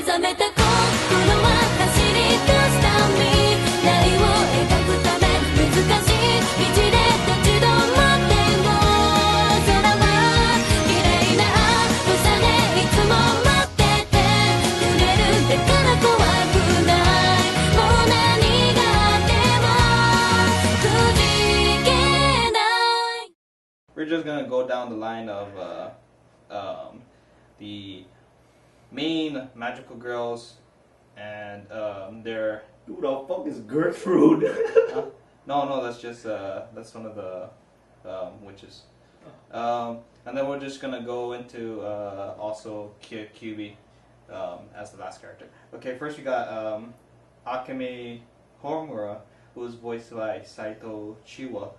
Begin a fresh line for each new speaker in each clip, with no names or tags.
覚めた心は走り出すため未来を描くため難しい道で立ち止まっても空は綺麗な青さでいつも待ってて触れるだから怖くないもう何があってもくじけない
We're just gonna go down the line of the main magical girls and their.
Who the fuck is Gertrude?
No, that's just that's one of the witches. And then we're just gonna go into also Kyubi as the last character. Okay, first we got Akame Homura, who is voiced by Saito Chiwa.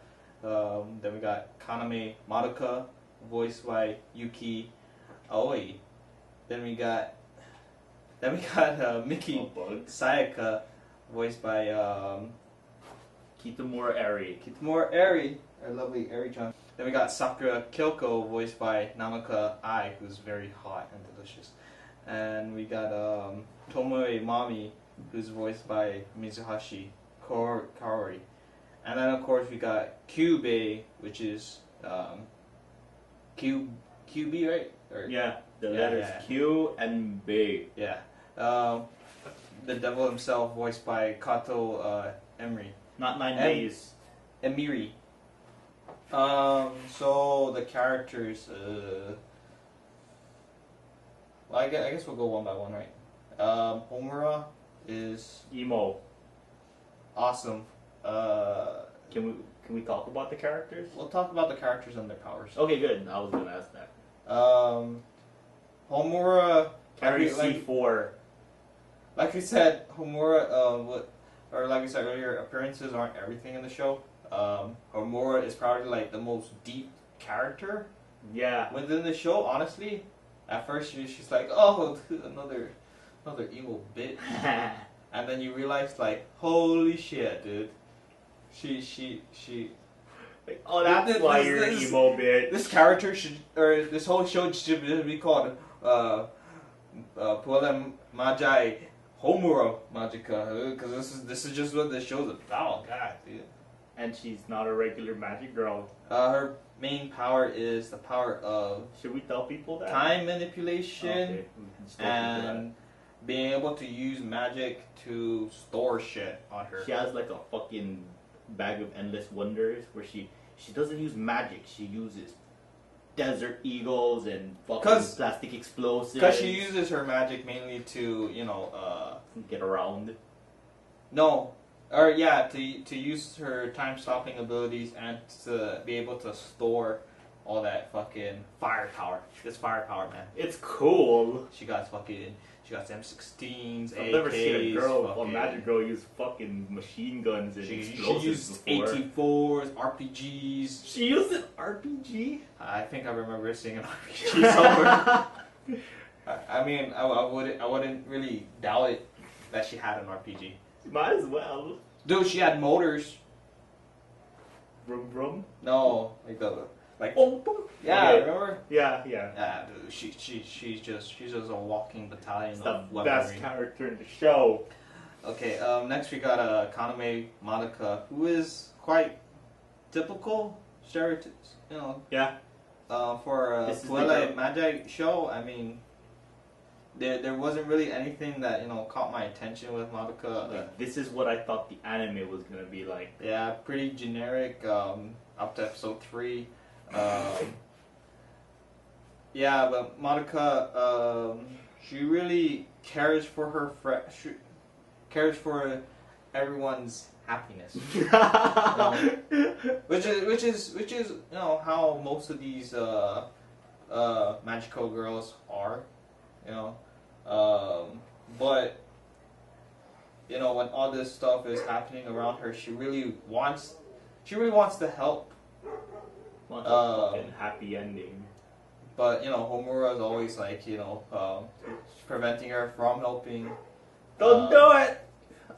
Then we got Kaname Madoka, voiced by Yuki Aoi. Then we got Miki Sayaka, voiced by
Kitamura Eri.
Kitamura Eri, our lovely Eri-chan. Then we got Sakura Kyoko, voiced by Namaka Ai, who's very hot and delicious. And we got Tomoe Mami, who's voiced by Mizuhashi Kaori. And then of course we got Kyubei, which is QB, right? Or,
yeah, the letters Q and B.
Yeah. The devil himself, voiced by Kato Emery.
Not 9 days.
Emiri. So the characters. Well, I guess we'll go one by one, right? Homura is
emo.
Awesome.
Can we talk about the characters?
We'll talk about the characters and their powers.
Okay, good. I was gonna ask that.
Homura
carry C4.
Like we said, Homura, or like we said earlier, appearances aren't everything in the show. Homura is probably like the most deep character.
Yeah.
Within the show, honestly, at first she's like, oh, another emo bit, and then you realize like, holy shit, dude. She.
Like, oh, that's why you're an emo bitch.
This character should, or this whole show should be called Puella Magi Magica, because this is just what this show's about. God, dude.
And she's not a regular magic girl.
Her main power is the power of.
Should we tell people that? Time
manipulation, and being able to use magic to store shit on her.
She has like a fucking bag of endless wonders where she doesn't use magic. She uses desert eagles and fucking plastic explosives.
Because she uses her magic mainly to,
get around.
No. Or yeah, to use her time-stopping abilities and to be able to store all that fucking firepower. This firepower, man.
It's cool.
She got M16s, AKs.
I've never seen a magic girl use fucking machine guns and explosives.
She used AT4s, RPGs.
She used an RPG?
I think I remember seeing an RPG somewhere. I mean, I wouldn't really doubt it that she had an RPG.
Might as well.
Dude, she had motors.
Vroom vroom?
No, like
oh,
yeah,
okay.
remember?
Yeah.
Yeah, dude, she's just a walking battalion of
the best character in the show.
Okay, next we got Kaname Madoka, who is quite typical stereotypes,
Yeah.
For a Puella Magi show, I mean, there wasn't really anything that caught my attention with Madoka.
Like, this is what I thought the anime was gonna be like.
Yeah, pretty generic. Up to episode 3. Yeah, but Madoka, she really cares for cares for everyone's happiness. Which is how most of these magical girls are, but when all this stuff is happening around her, she really wants to help.
Wants a fucking happy ending.
But Homura is always like preventing her from helping.
Don't do it!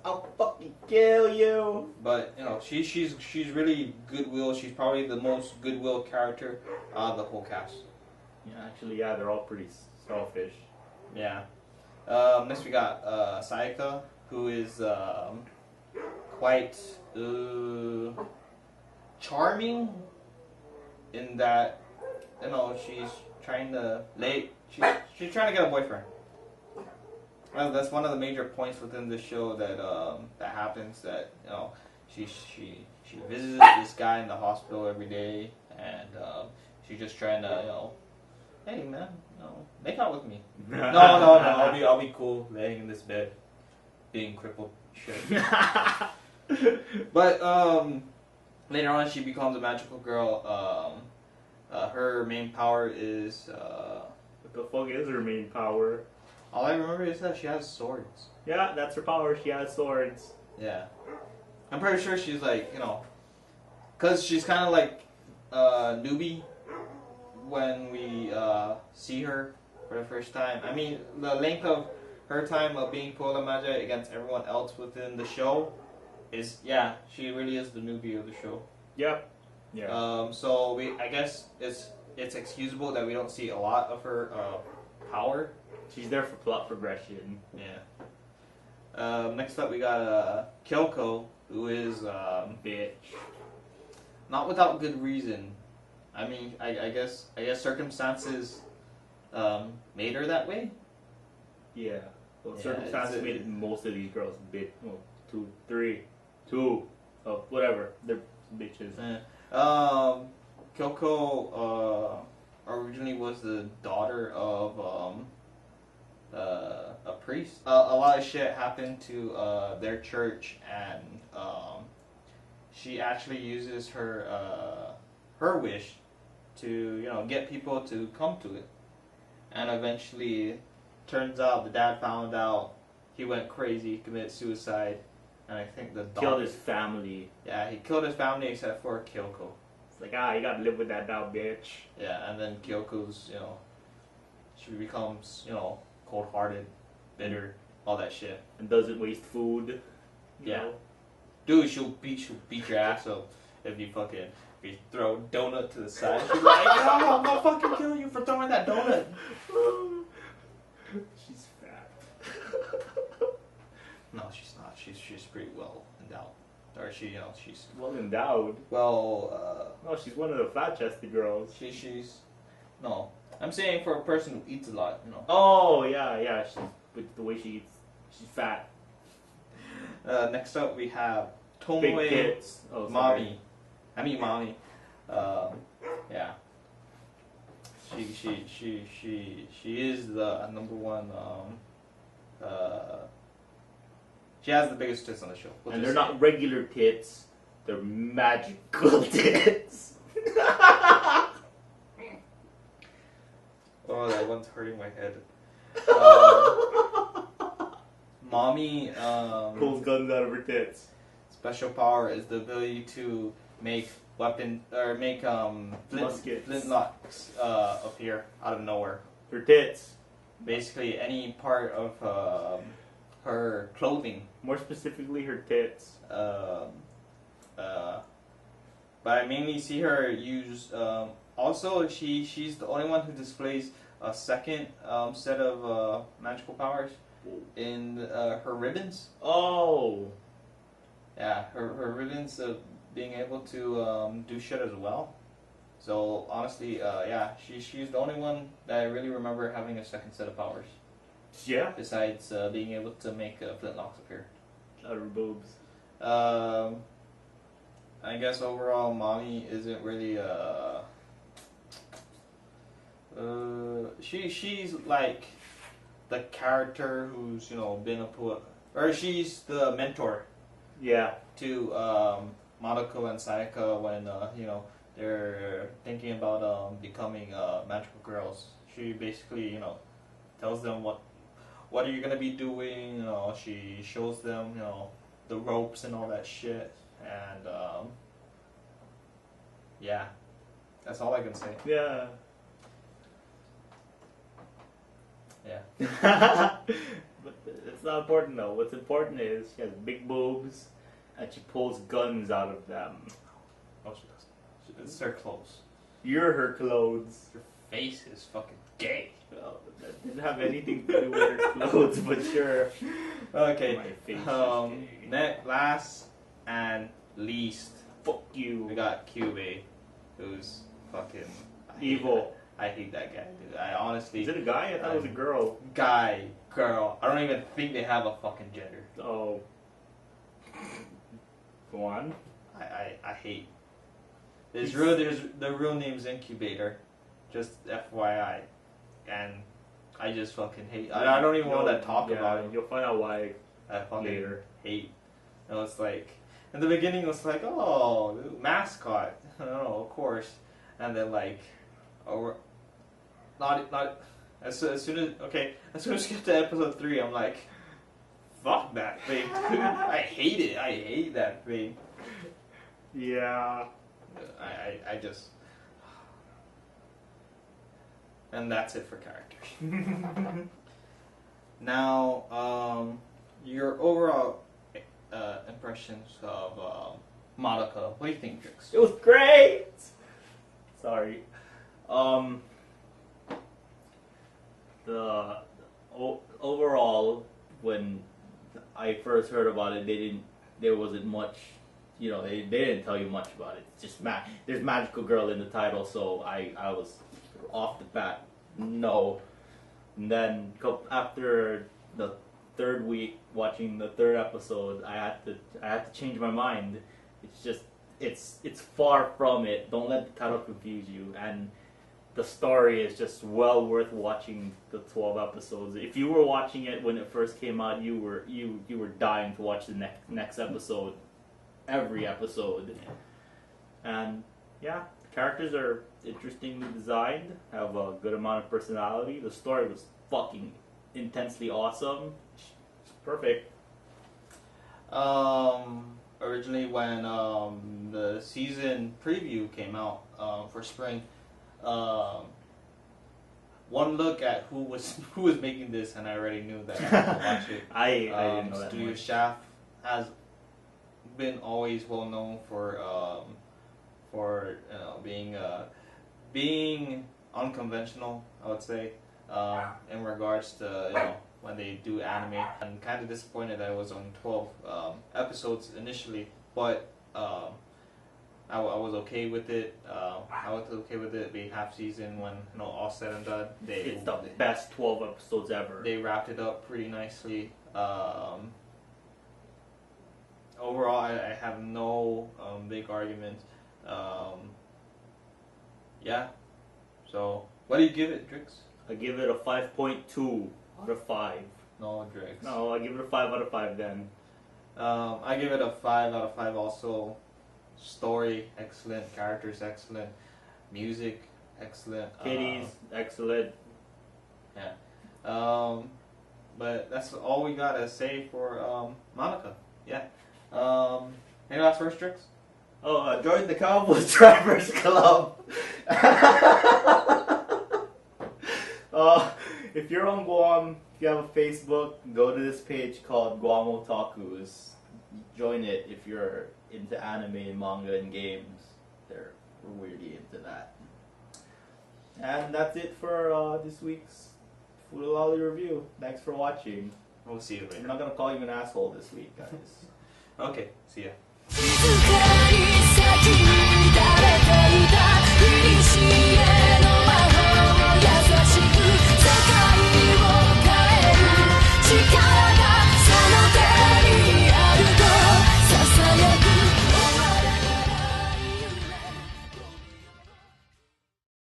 I'll fucking kill you!
But she's really goodwill. She's probably the most goodwill character out of the whole cast.
Yeah, actually, yeah, they're all pretty selfish.
Yeah. Next we got Sayaka, who is quite charming in that, you know, she's trying to she's trying to get a boyfriend. Well, that's one of the major points within the show that that happens. That, you know, she visits this guy in the hospital every day, and she's just trying to, you know, hey man, you know, make out with me. No, I'll be cool laying in this bed, being crippled. Shit. But later on, she becomes a magical girl. Her main power is
What the fuck is her main power?
all I remember is that she has swords.
Yeah, that's her power. She has swords.
Yeah, I'm pretty sure she's like, you know, cause she's kind of like newbie when we see her for the first time. I mean, the length of her time of being Puella Magi against everyone else within the show is, yeah, she really is the newbie of the show.
Yep. Yeah.
So I guess it's excusable that we don't see a lot of her power.
She's there for plot progression.
Yeah. Next up we got Kyoko, who is
Bitch.
not without good reason. I mean, I guess circumstances made her that way.
Yeah. Well,
Yeah,
circumstances
it's-
made most of these girls bitch. Well, two. Oh, whatever. They're bitches.
Kyoko originally was the daughter of a priest. A lot of shit happened to their church, and she actually uses her wish to, you know, get people to come to it. And eventually, turns out the dad found out, he went crazy, committed suicide, and I think the
Killed his family.
Yeah, he killed his family except for Kyoko.
It's like, you gotta live with that now, bitch.
Yeah, and then Kyoko's, you know, she becomes, you know, cold-hearted, bitter, all that shit.
And doesn't waste food. You
Yeah.
know?
Dude, she'll beat your ass up if you throw a donut to the side. She's like, yo, I'm gonna fucking kill you for throwing that donut.
She's fat.
No, she's not. She's pretty well endowed. Or she's
Well endowed.
well.
No, she's one of the fat-chested girls.
She's no. I'm saying for a person who eats a lot, you know.
Oh, yeah. With the way she eats, she's fat.
Next up we have
Big
Tomoe
tits. Oh,
Mommy. Mommy. Yeah. She is the number one. She has the biggest tits on the show.
And they're not regular tits; they're magical tits.
Oh, that one's hurting my head. Mommy.
Pulls guns out of her tits.
Special power is the ability to make
Muskets.
flintlocks appear out of nowhere.
Her tits.
Basically, any part of her clothing.
More specifically, her tits.
But I mainly see her use. Also, she's the only one who displays a second set of magical powers in her ribbons.
Oh.
Yeah, her ribbons of being able to do shit as well. So honestly, yeah, she's the only one that I really remember having a second set of powers.
Yeah.
Besides being able to make flintlocks appear.
Out of her boobs.
I guess overall, Mommy isn't really she's like the character who's, you know, been or she's the mentor.
Yeah.
To Madoka and Sayaka when you know, they're thinking about becoming magical girls. She basically, you know, tells them what are you gonna be doing. You know, she shows them, you know, the ropes and all that shit. And yeah, that's all I can say.
Yeah.
Yeah.
But it's not important though. What's important is she has big boobs and she pulls guns out of them.
Oh, she doesn't. It's her clothes.
You're her clothes.
Her face is fucking gay.
Well, doesn't have anything to do with her clothes, but sure.
Okay.
My face is gay.
Last and least,
Fuck you.
we got Cube, who's fucking
Evil.
I hate that guy, dude. I honestly.
Is it a guy? I thought it was a girl.
Guy, girl. I don't even think they have a fucking gender.
Oh. Go on.
I hate. There's the real name's Incubator, just FYI, and I just fucking hate. I don't even want to talk about it.
You'll find out why.
I fucking
later.
hate. And it's like in the beginning it was like, oh, mascot. I don't know, of course, and then like, oh, not as soon as we get to episode 3, I'm like, fuck that thing, dude. I hate it. I hate that thing.
Yeah.
I just. And that's it for characters. Now, your overall impressions of Madoka. What do you think, Drix?
It was great. Sorry. Overall, when I first heard about it, there wasn't much. You know, they didn't tell you much about it. It's just there's magical girl in the title, so I was off the bat no. And then after the 3rd week watching the 3rd episode, I had to change my mind. It's just it's far from it. Don't let the title confuse you. And the story is just well worth watching the 12 episodes. If you were watching it when it first came out, you were dying to watch the next episode. Every episode. And yeah, the characters are interestingly designed, have a good amount of personality. The story was fucking intensely awesome. It's perfect.
Originally when the season preview came out for spring, one look at who was making this, and I already knew that I had to watch it.
I didn't know that
Studio
much.
Shaft has been always well known for being unconventional, I would say, in regards to when they do anime. I'm kind of disappointed that it was only 12 episodes initially, but I was okay with it. I was okay with it being half season when all said and done.
It's the best 12 episodes ever.
They wrapped it up pretty nicely. Overall, I have no big argument. Yeah. So, what do you give it, Drix?
I give it a 5.2 out of 5.
No, Drix.
No, I give it a 5 out of 5 then.
I give it a 5 out of 5 also. Story, excellent. Characters, excellent. Music, excellent.
Kitties, excellent.
Yeah. But that's all we gotta say for Madoka. Yeah. Any last words, Drix?
Oh, join the Cowboys Drivers Club. If you're on Guam, if you have a Facebook, go to this page called Guam Otakus. Join it if you're into anime, manga, and games. We're weirdly into that. And that's it for this week's Food Lolly review. Thanks for watching.
We'll see you later.
I'm not gonna call you an asshole this week, guys.
Okay, see ya.